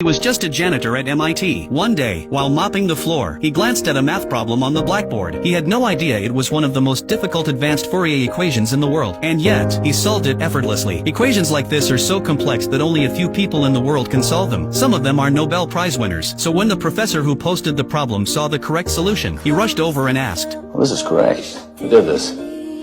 He was just a janitor at MIT. One day, while mopping the floor, he glanced at a math problem on the blackboard. He had no idea it was one of the most difficult advanced Fourier equations in the world. And yet, he solved it effortlessly. Equations like this are so complex that only a few people in the world can solve them. Some of them are Nobel Prize winners. So when the professor who posted the problem saw the correct solution, he rushed over and asked, Well, this is great. Who did this?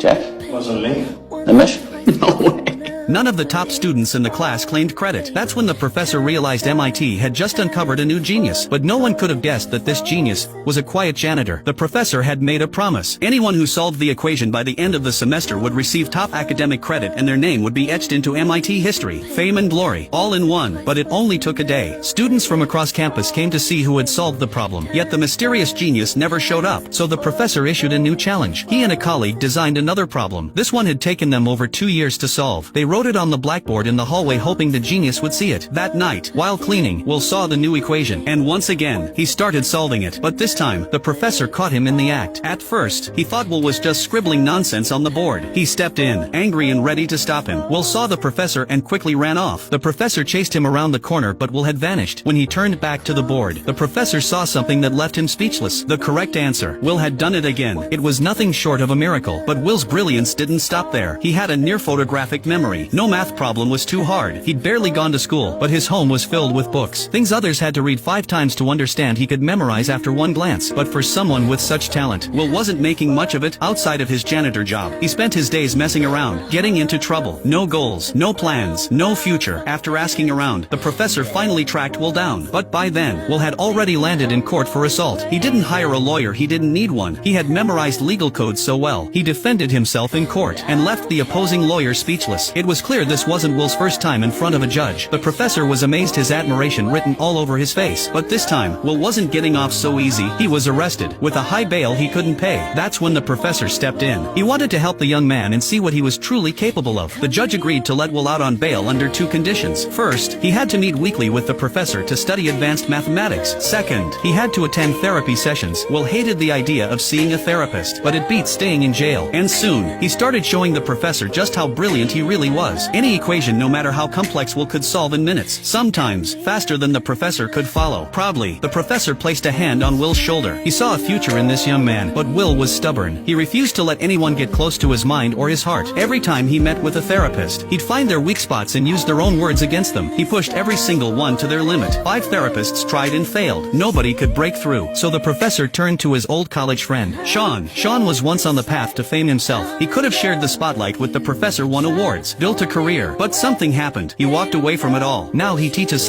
Jack? Wasn't me. Nimish? No way. None of the top students in the class claimed credit. That's when the professor realized MIT had just uncovered a new genius. But no one could have guessed that this genius was a quiet janitor. The professor had made a promise. Anyone who solved the equation by the end of the semester would receive top academic credit and their name would be etched into MIT history, fame and glory, all in one. But it only took a day. Students from across campus came to see who had solved the problem. Yet the mysterious genius never showed up. So the professor issued a new challenge. He and a colleague designed another problem. This one had taken them over 2 years to solve. They wrote it on the blackboard in the hallway hoping the genius would see it. That night, while cleaning, Will saw the new equation. And once again, he started solving it. But this time, the professor caught him in the act. At first, he thought Will was just scribbling nonsense on the board. He stepped in, angry and ready to stop him. Will saw the professor and quickly ran off. The professor chased him around the corner but Will had vanished. When he turned back to the board, the professor saw something that left him speechless. The correct answer. Will had done it again. It was nothing short of a miracle. But Will's brilliance didn't stop there. He had a near photographic memory. No math problem was too hard. He'd barely gone to school, but his home was filled with books. Things others had to read 5 times to understand he could memorize after one glance. But for someone with such talent, Will wasn't making much of it outside of his janitor job. He spent his days messing around, getting into trouble. No goals, no plans, no future. After asking around, the professor finally tracked Will down. But by then, Will had already landed in court for assault. He didn't hire a lawyer, he didn't need one. He had memorized legal codes so well. He defended himself in court and left the opposing lawyer speechless. It was clear this wasn't Will's first time in front of a judge. The professor was amazed, his admiration written all over his face. But this time, Will wasn't getting off so easy. He was arrested, with a high bail he couldn't pay. That's when the professor stepped in. He wanted to help the young man and see what he was truly capable of. The judge agreed to let Will out on bail under 2 conditions. First, he had to meet weekly with the professor to study advanced mathematics. Second, he had to attend therapy sessions. Will hated the idea of seeing a therapist, but it beat staying in jail. And soon, he started showing the professor just how brilliant he really was. Any equation, no matter how complex, Will could solve in minutes, sometimes faster than the professor could follow. Proudly, the professor placed a hand on Will's shoulder. He saw a future in this young man, but Will was stubborn. He refused to let anyone get close to his mind or his heart. Every time he met with a therapist, he'd find their weak spots and use their own words against them. He pushed every single one to their limit. 5 therapists tried and failed. Nobody could break through. So the professor turned to his old college friend, Sean. Sean was once on the path to fame himself. He could have shared the spotlight with the professor, won awards, built a career, but something happened. He walked away from it all. Now he teaches psychology